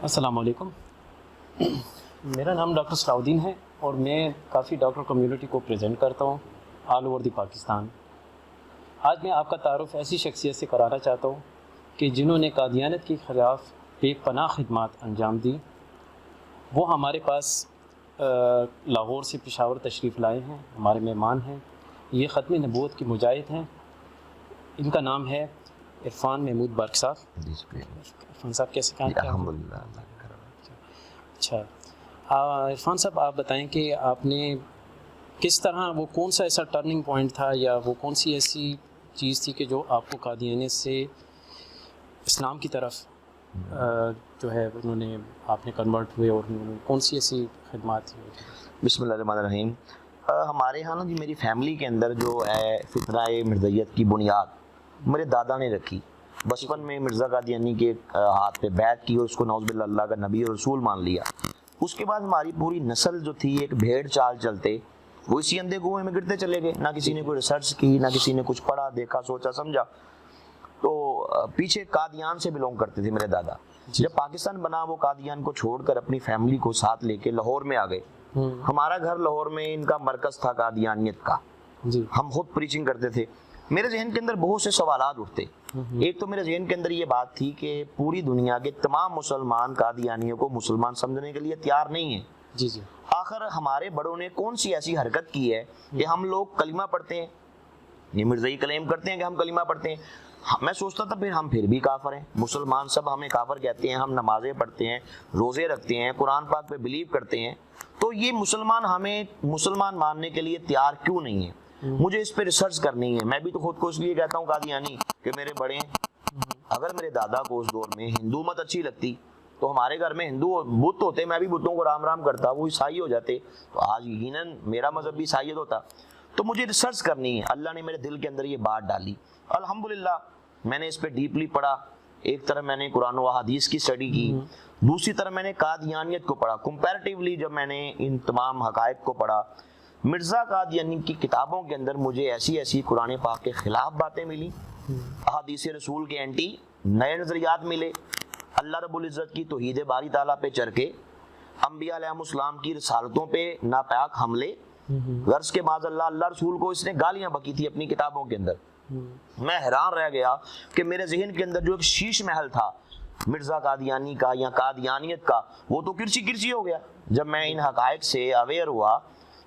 السلام علیکم، میرا نام ڈاکٹر صلاح الدین ہے اور میں کافی ڈاکٹر کمیونٹی کو پریزنٹ کرتا ہوں آل اوور دی پاکستان۔ آج میں آپ کا تعارف ایسی شخصیت سے کرانا چاہتا ہوں کہ جنہوں نے قادیانیت کے خلاف بے پناہ خدمات انجام دی۔ وہ ہمارے پاس لاہور سے پشاور تشریف لائے ہیں، ہمارے مہمان ہیں۔ یہ ختم نبوت کے مجاہد ہیں۔ ان کا نام ہے عرفان محمود برق صاحب۔ عرفان صاحب کیسے کام کیا؟ الحمدللہ۔ اچھا عرفان صاحب، آپ بتائیں کہ آپ نے کس طرح، وہ کون سا ایسا ٹرننگ پوائنٹ تھا یا وہ کون سی ایسی چیز تھی کہ جو آپ کو قادیانیت سے اسلام کی طرف جو ہے انہوں نے آپ نے کنورٹ ہوئے، اور کون سی ایسی خدمات تھی؟ بسم اللہ الرحمن الرحیم۔ ہمارے ہاں نا جی، میری فیملی کے اندر جو ہے فتنہ مرزائیت کی بنیاد میرے دادا نے رکھی۔ بچپن میں مرزا قادیانی کے ہاتھ پہ بیعت کی اور اس کو نعوذ باللہ اللہ کا نبی اور رسول مان لیا۔ اس کے بعد ہماری پوری نسل جو تھی ایک بھیڑ چال چلتے، وہ اسی اندھے کنویں میں گرتے چلے گئے۔ نہ کسی نے کوئی ریسرچ کی، نہ کسی نے کچھ پڑھا، دیکھا، سوچا، سمجھا۔ تو پیچھے قادیان سے بلونگ کرتے تھے میرے دادا۔ جب پاکستان بنا، وہ قادیان کو چھوڑ کر اپنی فیملی کو ساتھ لے کے لاہور میں آ گئے۔ ہمارا گھر لاہور میں ان کا مرکز تھا قادیانیت کا۔ ہم خود پریچنگ کرتے تھے۔ میرے ذہن کے اندر بہت سے سوالات اٹھتے۔ ایک تو میرے ذہن کے اندر یہ بات تھی کہ پوری دنیا کے تمام مسلمان قادیانیوں کو مسلمان سمجھنے کے لیے تیار نہیں ہیں۔ آخر ہمارے بڑوں نے کون سی ایسی حرکت کی ہے کہ ہم لوگ کلمہ پڑھتے ہیں، یہ مرزائی کلیم کرتے ہیں کہ ہم کلمہ پڑھتے ہیں۔ میں سوچتا تھا پھر بھی کافر ہیں، مسلمان سب ہمیں کافر کہتے ہیں، ہم نمازیں پڑھتے ہیں، روزے رکھتے ہیں، قرآن پاک پہ بلیو کرتے ہیں، تو یہ مسلمان ہمیں مسلمان ماننے کے لیے تیار کیوں نہیں ہیں؟ مجھے اس پہ ریسرچ کرنی ہے۔ میں بھی تو خود کو اس لیے کہتا ہوں قادیانی کہ میرے بڑے ہیں۔ اگر میرے دادا کو اس دور میں ہندو مت اچھی لگتی تو ہمارے گھر میں ہندو بت ہوتے، میں بھی بتوں کو رام رام کرتا، وہ عیسائی ہو جاتے، تو آج یقیناً میرا مذہب بھی عیسائیت ہوتا۔ تو مجھے ریسرچ کرنی ہے۔ اللہ نے میرے دل کے اندر یہ بات ڈالی، الحمدللہ میں نے اس پہ ڈیپلی پڑھا۔ ایک طرف میں نے قرآن و حدیث کی اسٹڈی کی، دوسری طرف میں نے قادیانیت کو پڑھا۔ کمپیریٹیولی جب میں نے ان تمام حقائق کو پڑھا، مرزا قادیانی کی کتابوں کے اندر مجھے ایسی قرآن پاک کے خلاف باتیں ملی، احادیث رسول کے اینٹی نئے نظریات ملے، اللہ رب العزت کی توحید باری تعالیٰ پہ چڑھ کے انبیاء علیہ السلام کی رسالتوں پہ ناپاک حملے، غرض کے بعد اللہ رسول کو اس نے گالیاں بکی تھی اپنی کتابوں کے اندر۔ میں حیران رہ گیا کہ میرے ذہن کے اندر جو ایک شیش محل تھا مرزا قادیانی کا یا قادیانیت کا، وہ تو کرسی ہو گیا۔ جب میں ان حقائق سے اویئر ہوا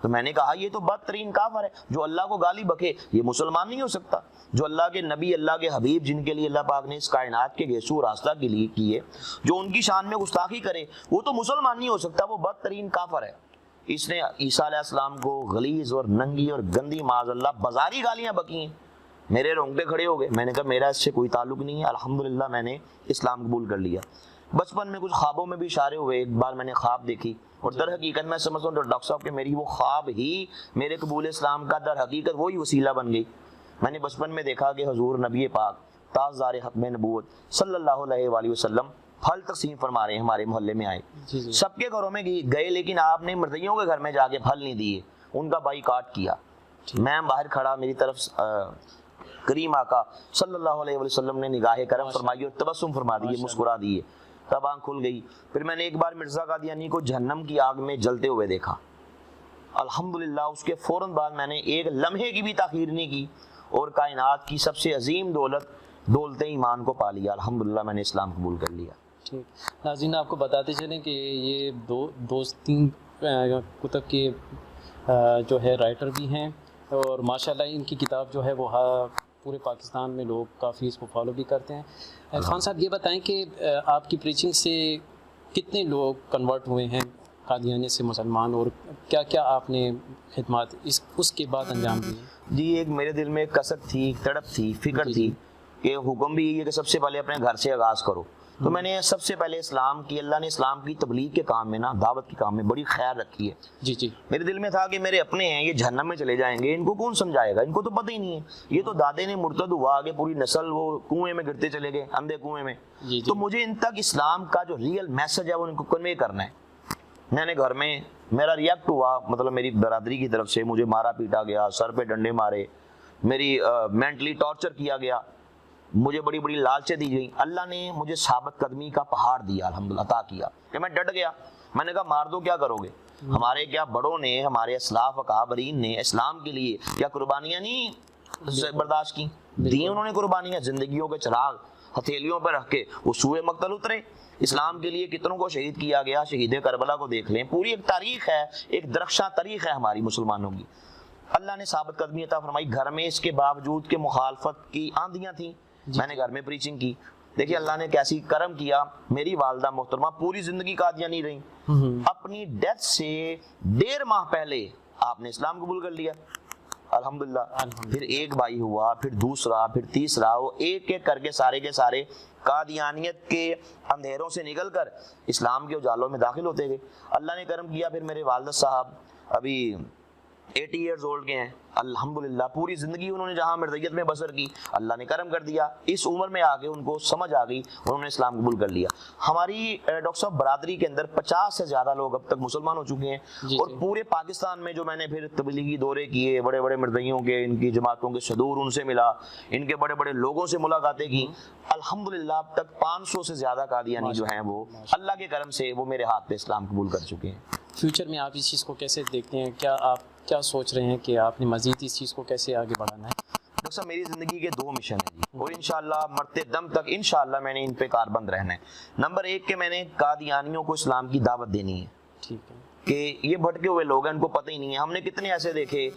تو میں نے کہا یہ تو بدترین کافر ہے، جو اللہ کو گالی بکے یہ مسلمان نہیں ہو سکتا۔ جو اللہ کے نبی، اللہ کے حبیب، جن کے لیے اللہ پاک نے اس کائنات کے گیسو راستہ کے لیے کیے، جو ان کی شان میں گستاخی کرے، وہ تو مسلمان نہیں ہو سکتا، وہ بدترین کافر ہے۔ اس نے عیسیٰ علیہ السلام کو غلیظ اور ننگی اور گندی معاذ اللہ بازاری گالیاں بکی ہیں۔ میرے رونگٹے کھڑے ہو گئے۔ میں نے کہا میرا اس سے کوئی تعلق نہیں ہے، الحمدللہ میں نے اسلام قبول کر لیا۔ بچپن میں کچھ خوابوں میں بھی اشارے ہوئے۔ ایک بار میں نے خواب دیکھی اور در حقیقت میں سمجھتا ہوں ڈاکٹر صاحب کہ میری وہ خواب ہی میرے قبول اسلام کا در حقیقت وہی وسیلہ بن گئی۔ میں نے بچپن میں دیکھا کہ حضور نبی پاک تاجدار ختم نبوت صلی اللہ علیہ وآلہ وسلم پھل تقسیم فرما رہے ہیں، ہمارے محلے میں آئے، سب کے گھروں میں گئے، لیکن آپ نے مرزائیوں کے گھر میں جا کے پھل نہیں دیے، ان کا بائیکاٹ کیا۔ میں باہر کھڑا، میری طرف کریم آقا صلی اللہ علیہ وسلم نے نگاہ کرم فرمائی اور تبسم فرما دیے، مسکرا دیے، تب آنکھ کھل گئی۔ پھر میں نے ایک بار مرزا قادیانی کو جہنم کی آگ میں جلتے ہوئے دیکھا۔ الحمدللہ اس کے فوراً بعد میں نے ایک لمحے کی بھی تاخیر نہیں کی اور کائنات کی سب سے عظیم دولت ایمان کو پا لیا۔ الحمدللہ میں نے اسلام قبول کر لیا۔ ٹھیک ناظرین، آپ کو بتاتے چلیں کہ یہ تین کتب کے جو ہے رائٹر بھی ہیں، اور ماشاءاللہ ان کی کتاب جو ہے وہ پورے پاکستان میں لوگ کافی اس کو فالو بھی کرتے ہیں۔ عرفان صاحب یہ بتائیں کہ آپ کی پریچنگ سے کتنے لوگ کنورٹ ہوئے ہیں قادیانیت سے مسلمان، اور کیا کیا آپ نے خدمات اس کے بعد انجام دی؟ جی ایک میرے دل میں کسر تھی، تڑپ تھی، فکر تھی کہ حکم بھی یہ ہے کہ سب سے پہلے اپنے گھر سے آغاز کرو۔ تو میں نے سب سے پہلے اسلام کی، اللہ نے اسلام کی تبلیغ کے کام میں نا، دعوت کے کام میں بڑی خیال رکھی ہے۔ جی میرے دل میں تھا کہ میرے اپنے ہیں، یہ جہنم میں چلے جائیں گے، ان کو کون سمجھائے گا، ان کو تو پتہ ہی نہیں ہے، یہ تو دادے نے مرتد ہوا، آگے پوری نسل وہ کنویں میں گرتے چلے گئے، اندھے کنویں میں۔ تو مجھے ان تک اسلام کا جو ریئل میسج ہے وہ ان کو کنوے کرنا ہے۔ میں نے گھر میں میرا ریئیکٹ ہوا، مطلب میری برادری کی طرف سے مجھے مارا پیٹا گیا، سر پہ ڈنڈے مارے، میری مینٹلی ٹارچر کیا گیا، مجھے بڑی بڑی لالچیں دی گئیں، اللہ نے مجھے ثابت قدمی کا پہاڑ دیا، الحمدللہ عطا کیا کہ میں ڈٹ گیا۔ میں نے کہا مار دو کیا کرو گے، ہمارے کیا بڑوں نے، ہمارے اسلاف اکابرین نے اسلام کے لیے کیا قربانیاں نہیں برداشت کی، دی انہوں نے قربانیاں، زندگیوں کے چراغ ہتھیلیوں پر رکھ کے وہ سوئے مقتل اترے۔ اسلام کے لیے کتنوں کو شہید کیا گیا، شہید کربلا کو دیکھ لیں، پوری ایک تاریخ ہے، ایک درخشاں تاریخ ہے ہماری مسلمانوں کی۔ اللہ نے ثابت قدمی عطا فرمائی، گھر میں اس کے باوجود کہ مخالفت کی آندیاں تھیں، میں نے گھر میں پریچنگ کی۔ دیکھیے اللہ نے کیسی کرم کیا، میری والدہ محترمہ پوری زندگی قادیانی رہیں، اپنی ڈیتھ سے 1.5 ماہ پہلے آپ نے اسلام قبول کر لیا، الحمدللہ۔ پھر ایک بھائی ہوا، پھر دوسرا، پھر تیسرا، وہ ایک ایک کر کے سارے کے سارے قادیانیت کے اندھیروں سے نکل کر اسلام کے اجالوں میں داخل ہوتے گئے۔ اللہ نے کرم کیا، پھر میرے والد صاحب ابھی 80 ایئرز اولڈ کے ہیں، الحمدللہ پوری زندگی انہوں نے جہاں مرزیت میں بسر کی، اللہ نے کرم کر دیا، اس عمر میں آگے ان کو سمجھ آ گئی، انہوں نے اسلام قبول کر لیا۔ ہماری ڈاکٹر صاحب برادری کے اندر 50 سے زیادہ لوگ اب تک مسلمان ہو چکے ہیں، اور پورے پاکستان میں جو میں نے پھر تبلیغی دورے کیے، بڑے بڑے مرزیوں کے، ان کی جماعتوں کے صدور ان سے ملا، ان کے بڑے بڑے لوگوں سے ملاقاتیں کی، الحمدللہ اب تک 500 سے زیادہ قادیانی جو ہیں وہ اللہ کے کرم سے وہ میرے ہاتھ پہ اسلام قبول کر چکے ہیں۔ فیوچر میں آپ اس چیز کو کیسے دیکھتے ہیں؟ کیا آپ کیا سوچ رہے ہیں کہ آپ نے مزید اس چیز کو کیسے آگے بڑھانا ہے؟ ڈاکٹر صاحب میری زندگی کے 2 مشن ہیں جی، اور انشاءاللہ مرتے دم تک انشاءاللہ میں نے ان پہ کاربند رہنا ہے۔ نمبر 1 کہ میں نے قادیانیوں کو اسلام کی دعوت دینی ہے، ٹھیک ہے، کہ یہ بھٹکے ہوئے لوگ ہیں، ان کو پتہ ہی نہیں ہے۔ ہم نے کتنے ایسے دیکھے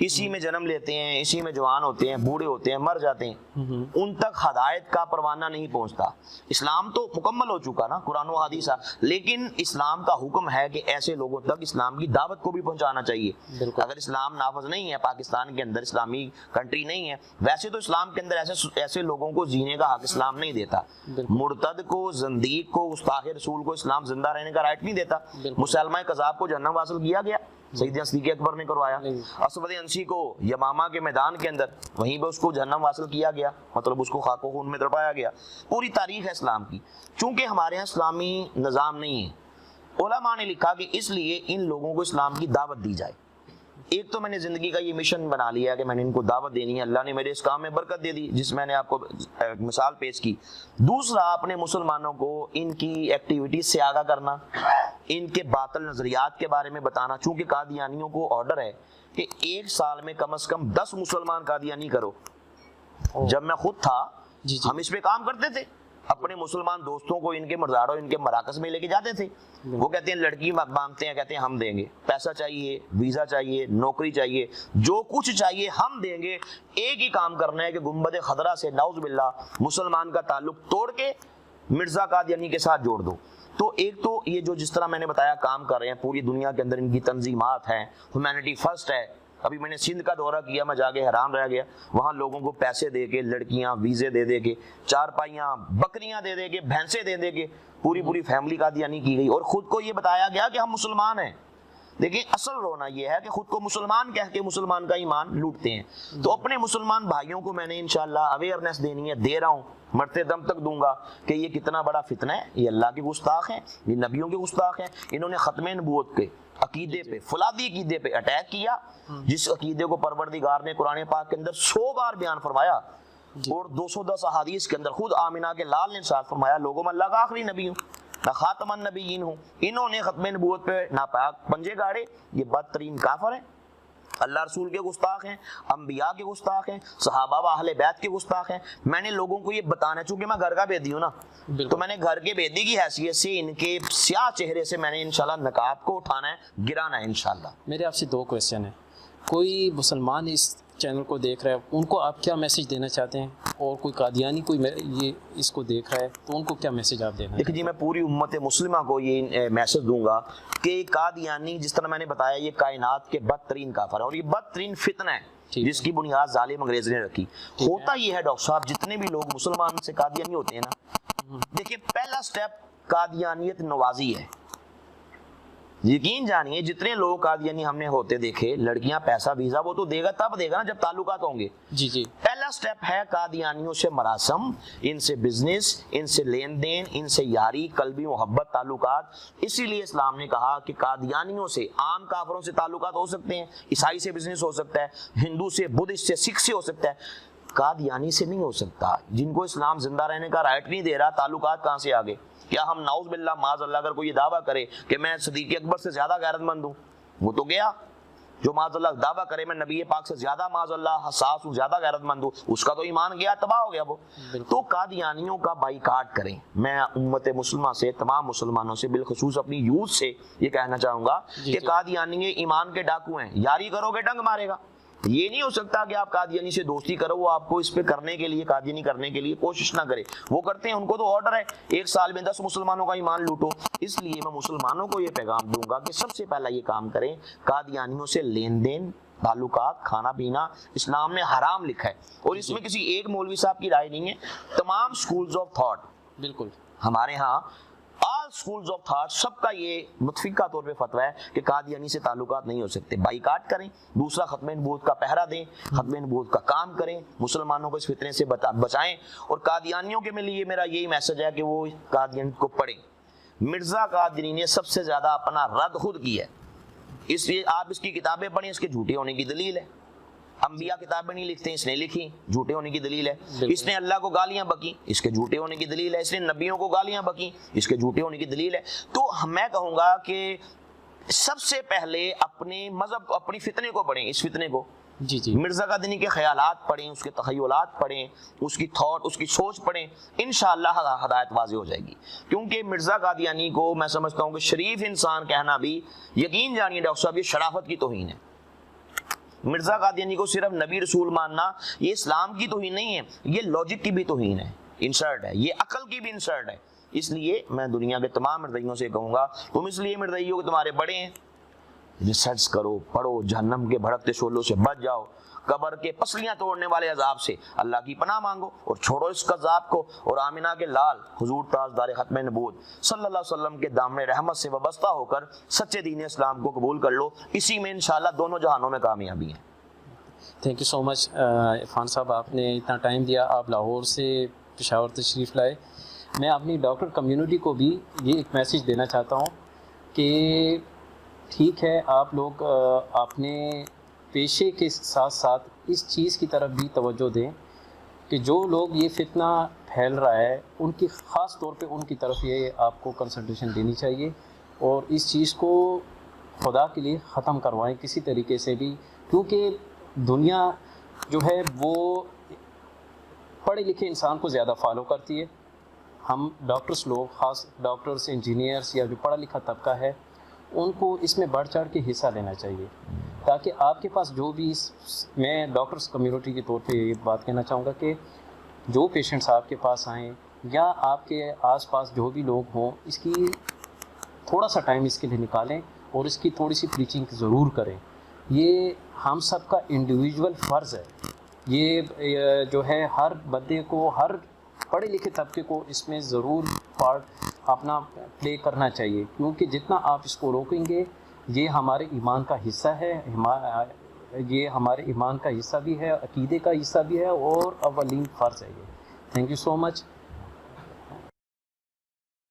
اسی میں جنم لیتے ہیں، اسی میں جوان ہوتے ہیں، بوڑھے ہوتے ہیں، مر جاتے ہیں، ان تک ہدایت کا پروانہ نہیں پہنچتا۔ اسلام تو مکمل ہو چکا نا، قرآن و حدیث، لیکن اسلام کا حکم ہے کہ ایسے لوگوں تک اسلام کی دعوت کو بھی پہنچانا چاہیے۔ اگر اسلام نافذ نہیں ہے، پاکستان کے اندر اسلامی کنٹری نہیں ہے، ویسے تو اسلام کے اندر ایسے لوگوں کو جینے کا حق اسلام نہیں دیتا، مرتد کو، زندیق کو، گستاخ رسول کو اسلام زندہ رہنے کا رائٹ نہیں دیتا۔ مسلمہ کذاب کو جہنم حاصل کیا گیا، سیدنا صدیق اکبر نے کروایا، اسود انسی کو یمامہ کے میدان کے اندر وہیں پہ اس کو جہنم حاصل کیا گیا، مطلب اس کو خاک و خون میں تڑپایا گیا۔ پوری تاریخ ہے اسلام کی، چونکہ ہمارے ہاں اسلامی نظام نہیں ہے، علماء نے لکھا کہ اس لیے ان لوگوں کو اسلام کی دعوت دی جائے۔ ایک تو میں نے زندگی کا یہ مشن بنا لیا ہے کہ میں نے ان کو دعوت دینی ہے، اللہ نے میرے اس کام میں برکت دے دی جس میں نے آپ کو مثال پیش کی۔ دوسرا اپنے مسلمانوں کو ان کی ایکٹیویٹیز سے آگاہ کرنا، ان کے باطل نظریات کے بارے میں بتانا، چونکہ قادیانیوں کو آرڈر ہے کہ 1 سال میں کم از کم 10 مسلمان قادیانی کرو۔ جب میں خود تھا ہم اس پہ کام کرتے تھے، اپنے مسلمان دوستوں کو ان کے مزاروں، ان کے مراکز میں لے کے جاتے تھے۔ وہ کہتے ہیں لڑکی مانگتے ہیں، کہتے ہیں ہم دیں گے، پیسہ چاہیے، ویزا چاہیے، نوکری چاہیے، جو کچھ چاہیے ہم دیں گے۔ ایک ہی کام کرنا ہے کہ گنبد خضرا سے نعوذ باللہ مسلمان کا تعلق توڑ کے مرزا قادیانی کے ساتھ جوڑ دو۔ تو ایک تو یہ جو جس طرح میں نے بتایا کام کر رہے ہیں، پوری دنیا کے اندر ان کی تنظیمات ہیں، ہیومینٹی فرسٹ ہے۔ ابھی میں نے سندھ کا دورہ کیا، میں جا کے حیران رہ گیا، وہاں لوگوں کو پیسے دے کے، لڑکیاں ویزے دے دے کے، چارپائیاں بکریاں دے دے کے، بھینسیں دے دے کے پوری فیملی قادیانی کی گئی، اور خود کو یہ بتایا گیا کہ ہم مسلمان ہیں۔ دیکھیں اصل رونا یہ ہے کہ خود کو مسلمان کہہ کے مسلمان کا ایمان لوٹتے ہیں۔ تو اپنے مسلمان بھائیوں کو میں نے انشاءاللہ اویئرنیس دینی ہے، دے رہا ہوں، مرتے دم تک دوں گا کہ یہ کتنا بڑا فتنہ ہے، یہ اللہ کے گستاخ ہیں، یہ نبیوں کے گستاخ ہیں، انہوں نے ختم نبوت کے عقیدے پہ، فولادی عقیدے پہ اٹیک کیا، جس عقیدے کو پروردگار نے قرآن پاک کے اندر 100 بار بیان فرمایا، اور 210 احادیث کے اندر خود آمنہ کے لال نے ارشاد فرمایا لوگوں میں اللہ کا آخری نبی ہوں، میں خاتم النبیین ہوں۔ انہوں نے ختم نبوت پہ ناپاک پنجے گاڑے، یہ بدترین کافر ہیں، اللہ رسول کے گستاخ ہیں، انبیاء کے گستاخ ہیں، صحابہ و اہل بیت کے گستاخ ہیں۔ میں نے لوگوں کو یہ بتانا ہے، چونکہ میں گھر کا بیدی ہوں نا، تو میں نے گھر کے بیدی کی حیثیت سے ان کے سیاہ چہرے سے میں نے انشاءاللہ نقاب کو اٹھانا ہے، گرانا ہے انشاءاللہ۔ میرے آپ سے 2 کویسچن ہیں۔ کوئی مسلمان اس چینل کو دیکھ رہا ہے، ان کو آپ کیا میسج دینا چاہتے ہیں؟ اور کوئی قادیانی کوئی یہ اس کو دیکھ رہا ہے تو ان کو کیا میسج آپ دینا؟ دیکھیں جی، میں پوری امت مسلمہ کو یہ میسج دوں گا کہ قادیانی جس طرح میں نے بتایا یہ کائنات کے بدترین کافر ہے، اور یہ بدترین فتنہ ہے جس کی بنیاد ظالم انگریز نے رکھی۔ ہوتا یہ ہے ڈاکٹر صاحب، جتنے بھی لوگ مسلمان سے قادیانی ہوتے ہیں نا، دیکھیں پہلا سٹیپ قادیانیت نوازی ہے۔ یقین جانیے جتنے لوگ قادیانی ہم نے ہوتے دیکھے، لڑکیاں پیسہ ویزا وہ تو دے گا، تب دے گا نا جب تعلقات ہوں گے۔ جی پہلا سٹیپ ہے قادیانیوں سے مراسم، ان سے بزنس، ان سے لین دین، ان سے یاری، قلبی محبت، تعلقات۔ اسی لیے اسلام نے کہا کہ قادیانیوں سے، عام کافروں سے تعلقات ہو سکتے ہیں، عیسائی سے بزنس ہو سکتا ہے، ہندو سے، بدھسٹ سے، سکھ سے ہو سکتا ہے، قادیانی سے نہیں ہو سکتا. جن کو اسلام زندہ رہنے کا رائٹ نہیں دے رہا، تعلقات کہاں سے آگے؟ کیا ہم نعوذ باللہ معاذ اللہ اگر کوئی یہ دعویٰ کرے کہ میں صدیق اکبر سے زیادہ غیرت مند ہوں، وہ تو گیا. جو معاذ اللہ دعویٰ کرے میں نبی پاک سے زیادہ معاذ اللہ حساس ہوں، زیادہ غیرت مند ہوں، اس کا تو ایمان گیا، تباہ ہو گیا وہ. تو قادیانیوں کا بائیکاٹ کریں. میں امت مسلمہ سے، تمام مسلمانوں سے، بالخصوص اپنی یوتھ سے یہ کہنا چاہوں گا کہ قادیانی ایمان کے ڈاکو ہیں. یاری کرو گے ڈنگ مارے گا. یہ نہیں ہو سکتا کہ آپ قادیانی سے دوستی کرو، وہ آپ کو اس پہ کرنے کے لیے، قادیانی کرنے کے لیے کوشش نہ کرے. وہ کرتے ہیں، ان کو تو آرڈر ہے 1 سال میں 10 مسلمانوں کا ایمان لوٹو. اس لیے میں مسلمانوں کو یہ پیغام دوں گا کہ سب سے پہلا یہ کام کریں، قادیانیوں سے لین دین، تعلقات، کھانا پینا اسلام نے حرام لکھا ہے. اور اس میں کسی ایک مولوی صاحب کی رائے نہیں ہے. تمام سکولز آف تھاٹ، بالکل ہمارے ہاں آل سکولز آف تھاٹ، سب کا یہ متفقہ طور پہ فتویٰ ہے کہ قادیانی سے تعلقات نہیں ہو سکتے. بائیکاٹ کریں. دوسرا، ختم نبوت کا پہرا دیں، ختم نبوت کا کام کریں، مسلمانوں کو اس فتنے سے بچائیں. اور قادیانیوں کے لیے میرا یہی میسج ہے کہ وہ قادیان کو پڑھیں. مرزا قادری نے سب سے زیادہ اپنا رد خود کیا ہے. اس لیے آپ اس کی کتابیں پڑھیں، اس کے جھوٹے ہونے کی دلیل ہے. انبیاء کتابیں نہیں لکھتے، اس نے لکھی، جھوٹے ہونے کی دلیل ہے. اس نے اللہ کو گالیاں بکی، اس کے جھوٹے ہونے کی دلیل ہے. اس نے نبیوں کو گالیاں بکی، اس کے جھوٹے ہونے کی دلیل ہے. تو میں کہوں گا کہ سب سے پہلے اپنے مذہب، اپنی فتنے کو پڑھیں. اس فتنے کو مرزا قادری کے خیالات پڑھیں، اس کے تخیلات پڑھیں، اس کی تھاٹ، اس کی سوچ پڑھیں. انشاءاللہ ہدایت واضح ہو جائے گی. کیونکہ مرزا قادیانی کو میں سمجھتا ہوں کہ شریف انسان کہنا بھی، یقین جانیے ڈاکٹر صاحب، یہ شرافت کی توہین ہے. مرزا قادیانی کو صرف نبی رسول ماننا یہ اسلام کی توہین نہیں ہے، یہ لاجک کی بھی توہین ہے، انسلٹ ہے، یہ عقل کی بھی انسلٹ ہے. اس لیے میں دنیا کے تمام مرزائیوں سے کہوں گا، تم اس لیے مرزائی ہو کہ تمہارے بڑے ہیں. ریسرچ کرو، پڑھو، جہنم کے بھڑکتے شعلوں سے بچ جاؤ، قبر کے پسلیاں توڑنے والے عذاب سے اللہ کی پناہ مانگو، اور چھوڑو اس عذاب کو. اور آمنہ کے لال حضور تاجدار ختم نبوت صلی اللہ علیہ وسلم کے دامن رحمت سے وابستہ ہو کر سچے دین اسلام کو قبول کر لو. اسی میں انشاءاللہ دونوں جہانوں میں کامیابی ہے. تھینک یو سو مچ عرفان صاحب، آپ نے اتنا ٹائم دیا. آپ لاہور سے پشاور تشریف لائے. میں اپنی ڈاکٹر کمیونٹی کو بھی یہ ایک میسیج دینا چاہتا ہوں کہ ٹھیک ہے، آپ لوگ اپنے پیشے کے ساتھ ساتھ اس چیز کی طرف بھی توجہ دیں کہ جو لوگ یہ فتنہ پھیل رہا ہے ان کی خاص طور پہ ان کی طرف یہ آپ کو کنسنٹریشن دینی چاہیے، اور اس چیز کو خدا کے لیے ختم کروائیں کسی طریقے سے بھی. کیونکہ دنیا جو ہے وہ پڑھے لکھے انسان کو زیادہ فالو کرتی ہے. ہم ڈاکٹرس لوگ، خاص ڈاکٹرس، انجینئرس یا جو پڑھا لکھا طبقہ ہے، ان کو اس میں بڑھ چڑھ کے حصہ لینا چاہیے، تاکہ آپ کے پاس جو بھی میں ڈاکٹرس کمیونٹی کے طور پہ یہ بات کہنا چاہوں گا کہ جو پیشنٹس آپ کے پاس آئیں یا آپ کے آس پاس جو بھی لوگ ہوں، اس کی تھوڑا سا ٹائم اس کے لیے نکالیں اور اس کی تھوڑی سی پریچنگ ضرور کریں. یہ ہم سب کا انڈیویجول فرض ہے. یہ جو ہے ہر بندے کو، ہر پڑھے لکھے طبقے کو اس میں ضرور پارٹ اپنا پلے کرنا چاہیے. کیونکہ جتنا آپ اس کو روکیں گے، یہ ہمارے ایمان کا حصہ ہے، یہ ہمارے ایمان کا حصہ بھی ہے، عقیدے کا حصہ بھی ہے، اور اولین فرض ہے یہ. Thank you so much.